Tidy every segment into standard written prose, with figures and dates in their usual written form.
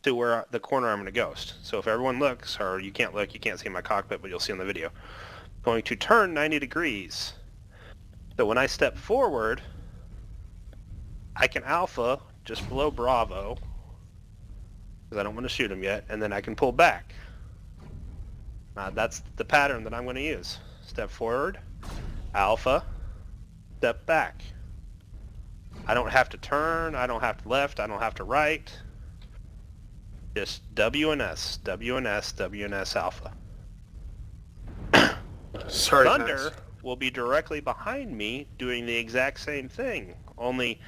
to where the corner I'm going to ghost. So if everyone looks, or you can't look, you can't see my cockpit, but you'll see on the video. Going to turn 90 degrees. So when I step forward, I can alpha just below Bravo, because I don't want to shoot him yet, and then I can pull back. That's the pattern that I'm going to use. Step forward, alpha, step back. I don't have to turn, I don't have to left, I don't have to right. Just WNS, WNS, WNS alpha. Sorry, Thunder will be directly behind me doing the exact same thing, only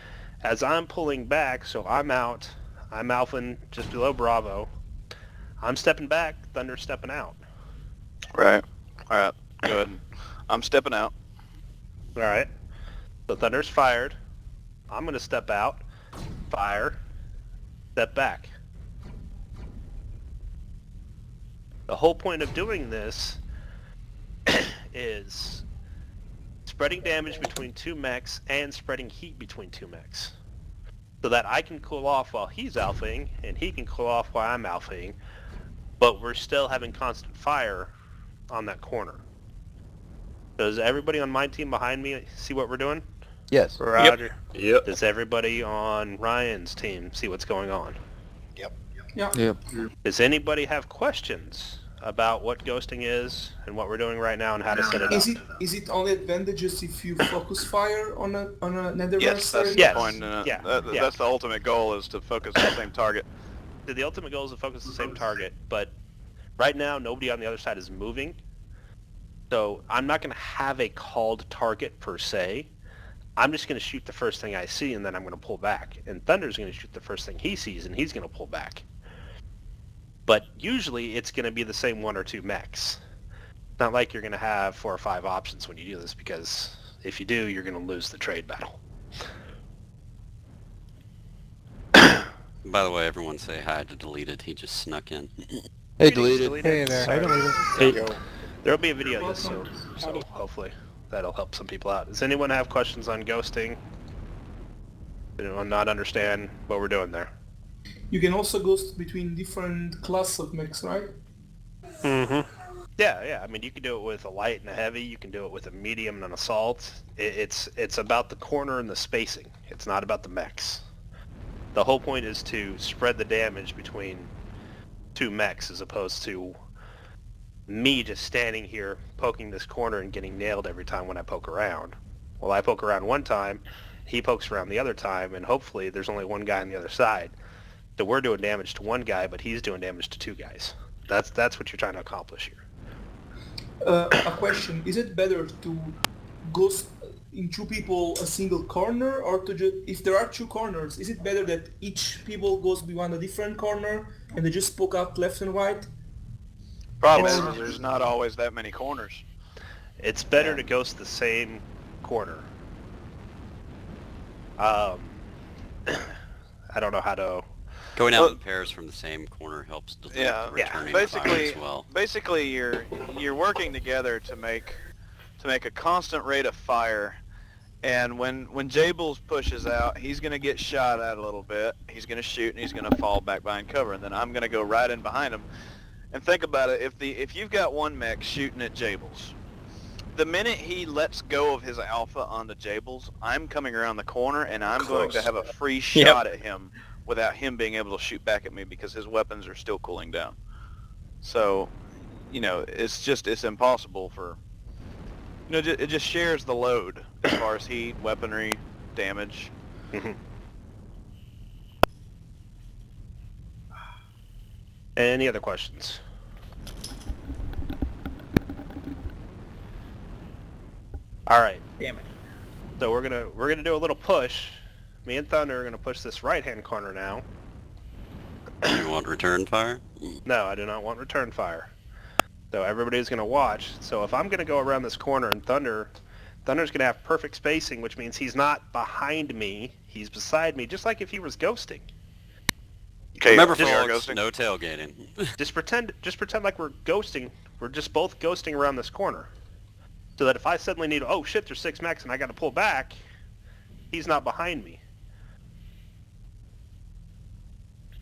as I'm pulling back, so I'm out, I'm alphaing just below Bravo. I'm stepping back, Thunder's stepping out. Right. Alright, good. I'm stepping out. Alright. So Thunder's fired. I'm going to step out, fire, step back. The whole point of doing this is spreading damage between two mechs and spreading heat between two mechs. So that I can cool off while he's alphaing, and he can cool off while I'm alphaing, but we're still having constant fire on that corner. Does everybody on my team behind me see what we're doing? Yes. Roger. Yep. Does everybody on Ryan's team see what's going on? Yep. Does anybody have questions about what ghosting is and what we're doing right now and how to set it up? Is it only advantageous if you focus fire on a netherverse? Yes, that's Yes. the point. Yeah. That's the ultimate goal, is to focus on the same target. The ultimate goal is to focus the same target, but right now nobody on the other side is moving. So I'm not going to have a called target per se. I'm just going to shoot the first thing I see, and then I'm going to pull back. And Thunder's going to shoot the first thing he sees, and he's going to pull back. But usually it's going to be the same one or two mechs. It's not like you're going to have 4 or 5 options when you do this, because if you do, you're going to lose the trade battle. By the way, everyone say hi to Deleted. He just snuck in. Hey, deleted. Hey there. There you go. There'll be a video of this soon, so hopefully that'll help some people out. Does anyone have questions on ghosting? Anyone not understand what we're doing there? You can also ghost between different class of mechs, right? Mm-hmm. Yeah. I mean, you can do it with a light and a heavy. You can do it with a medium and an assault. It's about the corner and the spacing. It's not about the mechs. The whole point is to spread the damage between two mechs as opposed to me just standing here poking this corner and getting nailed every time when I poke around. Well, I poke around one time, he pokes around the other time, and hopefully there's only one guy on the other side. So we're doing damage to one guy, but he's doing damage to two guys. That's what you're trying to accomplish here. A question: is it better to ghost in two people a single corner, or to if there are two corners, is it better that each people goes behind a different corner and they just poke out left and right? Problem is there's not always that many corners. It's better to ghost the same corner. I don't know how to... Going out in pairs from the same corner helps delete Yeah, the returning fire basically, as well. basically you're working together to make a constant rate of fire, and when Jables pushes out, he's going to get shot at a little bit. He's going to shoot and he's going to fall back behind cover, and then I'm going to go right in behind him. And think about it: if you've got one mech shooting at Jables, the minute he lets go of his alpha onto Jables, I'm coming around the corner and I'm going to have a free shot at him without him being able to shoot back at me because his weapons are still cooling down. So, it's impossible for, it just shares the load as far as heat, weaponry, damage. Mm-hmm. Any other questions? All right. Damn it. So we're gonna do a little push. Me and Thunder are gonna push this right-hand corner now. You want return fire? No, I do not want return fire. So everybody's gonna watch. So if I'm gonna go around this corner and Thunder's gonna have perfect spacing, which means he's not behind me. He's beside me, just like if he was ghosting. Okay, Remember, we are folks, ghosting. no tailgating. Just pretend like we're ghosting. We're just both ghosting around this corner. So that if I suddenly need, oh shit, there's 6 mechs and I gotta pull back, he's not behind me.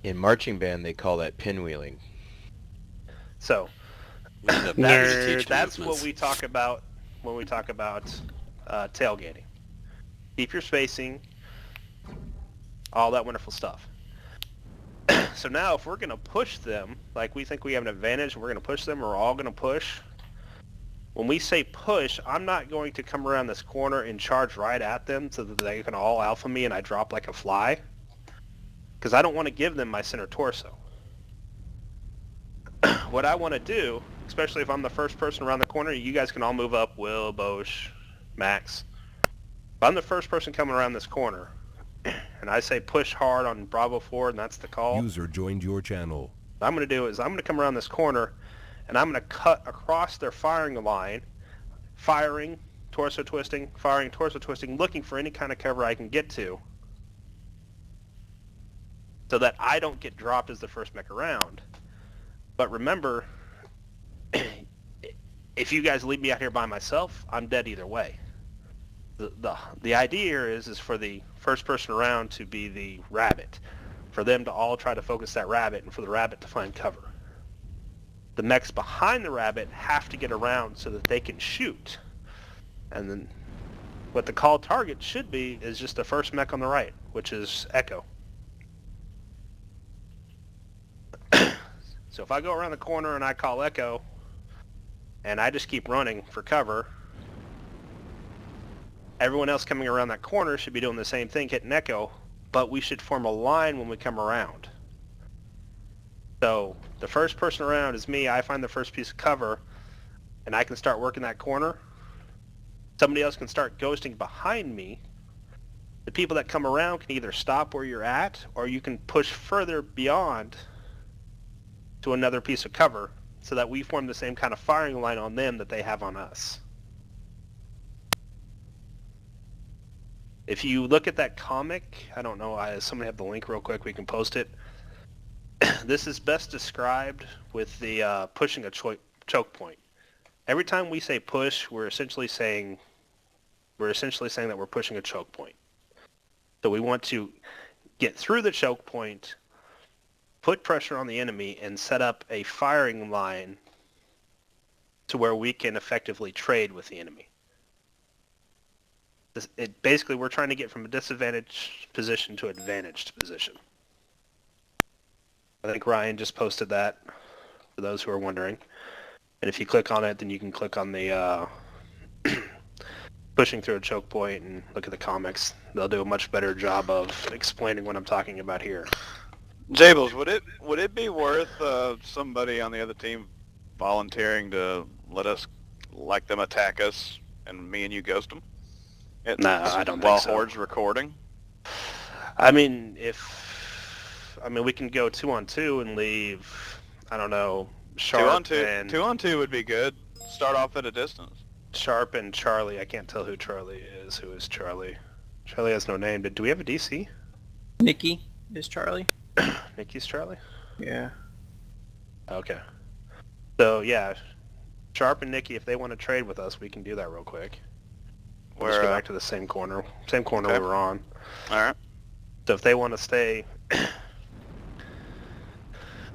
In marching band, they call that pinwheeling. So We need a back to teach that's movements. what we talk about when we talk about tailgating. Keep your spacing, all that wonderful stuff. So now if we're going to push them, like we think we have an advantage, and we're going to push them, we're all going to push. When we say push, I'm not going to come around this corner and charge right at them so that they can all alpha me and I drop like a fly. Because I don't want to give them my center torso. What I want to do, especially if I'm the first person around the corner, you guys can all move up, Will, Bosch, Max. If I'm the first person coming around this corner, and I say push hard on Bravo 4, and that's the call, User joined your channel. what I'm going to do is I'm going to come around this corner, and I'm going to cut across their firing line, firing, torso twisting, looking for any kind of cover I can get to, so that I don't get dropped as the first mech around. But remember, if you guys leave me out here by myself, I'm dead either way. The idea here is for the first person around to be the rabbit, for them to all try to focus that rabbit, and for the rabbit to find cover. The mechs behind the rabbit have to get around so that they can shoot. And then what the call target should be is just the first mech on the right, which is Echo. So if I go around the corner and I call Echo, and I just keep running for cover, everyone else coming around that corner should be doing the same thing, hitting Echo, but we should form a line when we come around. So the first person around is me. I find the first piece of cover, and I can start working that corner. Somebody else can start ghosting behind me. The people that come around can either stop where you're at, or you can push further beyond to another piece of cover, so that we form the same kind of firing line on them that they have on us. If you look at that comic, I don't know, somebody have the link real quick, we can post it. This is best described with the pushing a choke point. Every time we say push, we're essentially saying that we're pushing a choke point. So we want to get through the choke point, put pressure on the enemy, and set up a firing line to where we can effectively trade with the enemy. Basically, we're trying to get from a disadvantaged position to an advantaged position. I think Ryan just posted that, for those who are wondering. And if you click on it, then you can click on the pushing through a choke point and look at the comics. They'll do a much better job of explaining what I'm talking about here. Jables, would it be worth somebody on the other team volunteering to let them attack us, and me and you ghost them? No, I don't while think so. Horde's recording? I mean, we can go 2-on-2 and leave, I don't know, Sharp 2-on-2 would be good. Start off at a distance. Sharp and Charlie. I can't tell who Charlie is. Who is Charlie? Charlie has no name. Do we have a DC? Nikki is Charlie. Nikki's Charlie? Yeah. Okay. So, yeah, Sharp and Nikki, if they want to trade with us, we can do that real quick. We'll just go back to the same corner we were on. Alright. So if they want to stay...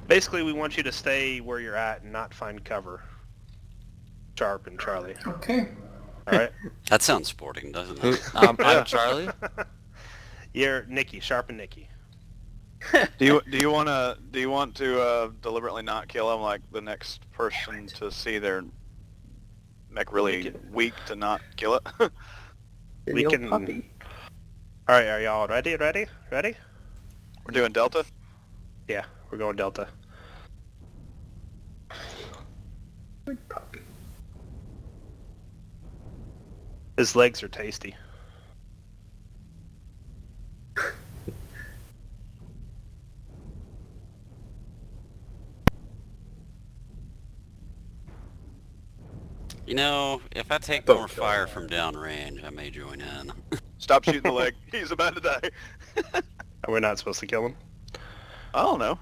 Basically, we want you to stay where you're at and not find cover. Sharp and Charlie. Okay. All right? That sounds sporting, doesn't it? I'm Charlie. You're Nikki, Sharp and Nikki. Do you want to deliberately not kill him, like the next person to see their mech really weak to not kill it? We can... Puppy. All right, are y'all ready? Ready? We're doing Delta? Yeah, we're going Delta. Good puppy. His legs are tasty. You know, if I take more fire from downrange, I may join in. Stop shooting the leg. He's about to die. We're not supposed to kill him? I don't know.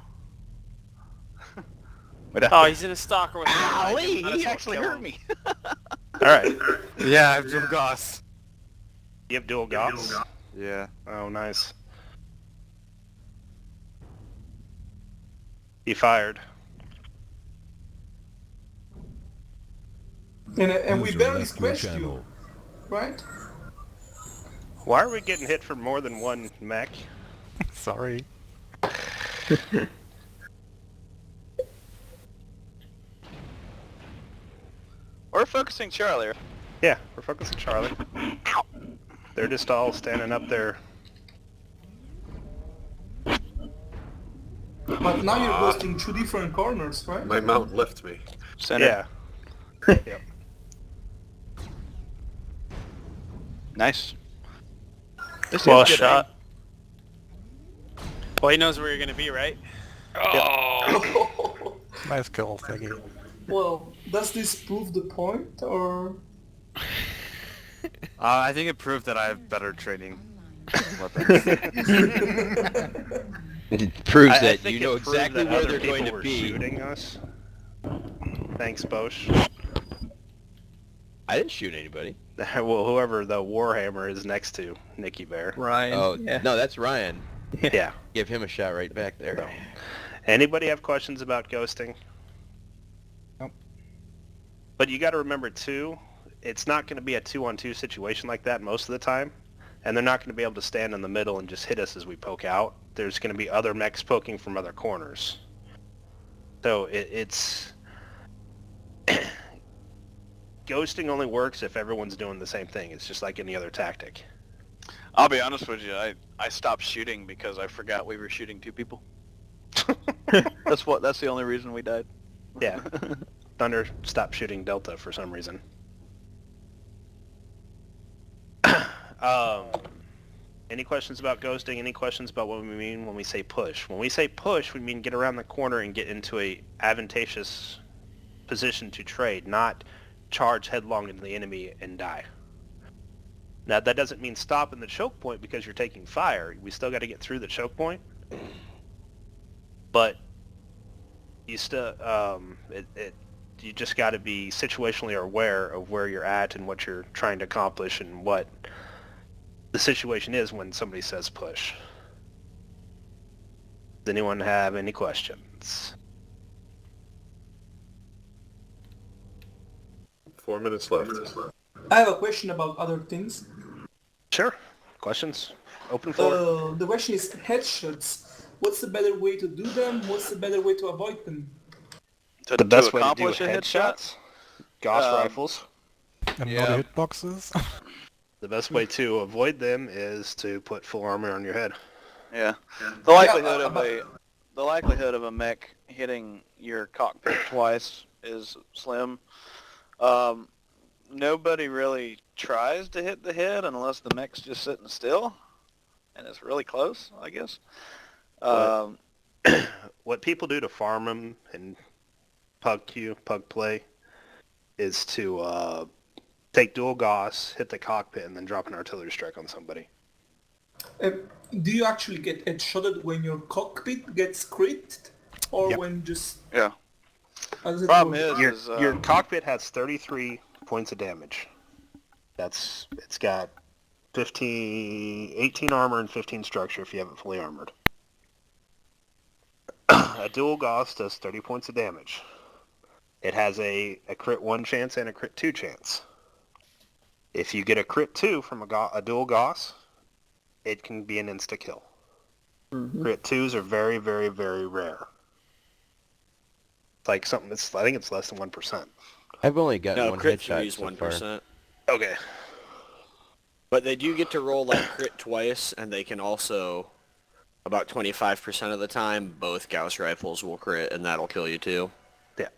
Oh, he's in a stalker with Golly, he actually hurt me. All right. Yeah, I have dual Gauss. You have dual Gauss? Yeah. Oh, nice. He fired. And we User barely left your squashed you, channel. right? Why are we getting hit from more than one mech? Sorry. We're focusing Charlie. Right? Yeah, we're focusing Charlie. They're just all standing up there. But now you're ghosting two different corners, right? My mount left me. Center. Yeah. Yep. Nice. This Well is good shot. Well, he knows where you're gonna be, right? Nice kill, Thingy. Well, does this prove the point, or...? I think it proved that I have better training weapons. It proves I that think you know it proved exactly that where other they're going people to were be. shooting us. Thanks, Bosch. I didn't shoot anybody. Well, whoever the Warhammer is next to, Nicky Bear. Ryan. Oh, yeah. no, that's Ryan. Yeah. Give him a shot right back there. So, anybody have questions about ghosting? Nope. But you got to remember too, it's not going to be a 2-on-2 situation like that most of the time, and they're not going to be able to stand in the middle and just hit us as we poke out. There's going to be other mechs poking from other corners. So it's ghosting only works if everyone's doing the same thing. It's just like any other tactic. I'll be honest with you. I stopped shooting because I forgot we were shooting two people. That's the only reason we died. Yeah. Thunder stopped shooting Delta for some reason. Any questions about ghosting? Any questions about what we mean when we say push? When we say push, we mean get around the corner and get into a advantageous position to trade, not charge headlong into the enemy and die. Now that doesn't mean stop in the choke point because you're taking fire. We still got to get through the choke point, but you still you just got to be situationally aware of where you're at and what you're trying to accomplish and what the situation is when somebody says push. Does anyone have any questions? 4 minutes left. I have a question about other things. Sure. Questions? Open floor. The question is headshots. What's the better way to do them? What's the better way to avoid them? The best way to do accomplish a headshot? headshots? Gauss rifles. And Yeah. not hitboxes. The best way to avoid them is to put full armor on your head. Yeah. The likelihood of a mech hitting your cockpit twice is slim. Nobody really tries to hit the head unless the mech's just sitting still, and it's really close, I guess. What people do to farm them and pug play, is to take dual Gauss, hit the cockpit, and then drop an artillery strike on somebody. Do you actually get headshotted when your cockpit gets crit, or Yep. when just? Yeah. How does it Problem work? is, Your cockpit has 33 points of damage. It's got 18 armor and 15 structure if you have it fully armored. A dual Gauss does 30 points of damage. It has a crit 1 chance and a crit 2 chance. If you get a crit 2 from a dual Gauss, it can be an insta-kill. Crit 2s are very, very, very rare. It's like something that's, I think it's less than 1%. I've only gotten No, one crit headshot 3 is so 1%. far. Okay. But they do get to roll like crit twice, and they can also, about 25% of the time, both Gauss rifles will crit, and that'll kill you too. Yeah.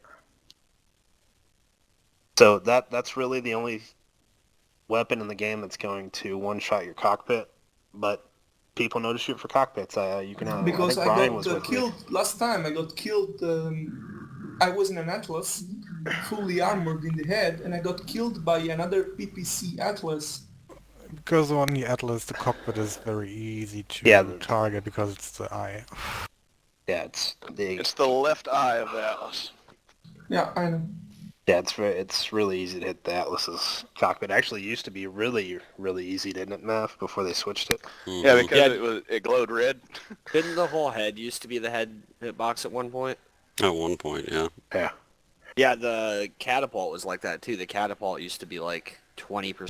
So that's really the only weapon in the game that's going to one-shot your cockpit, but people know to shoot for cockpits. You can have, Because I think I Brian got was with me. killed last time. I got killed. I was in an Atlas, fully armored in the head, and I got killed by another PPC Atlas. Because on the Atlas, the cockpit is very easy to target because it's the eye. Yeah, it's it's the left eye of the Atlas. Yeah, I know. Yeah, it's really easy to hit the Atlas's cockpit. Actually, it used to be really, really easy, didn't it, Math, before they switched it? Yeah, because it glowed red. Didn't the whole head used to be the head hitbox at one point? At one point, yeah. Yeah. Yeah, the catapult was like that too. The catapult used to be like 20%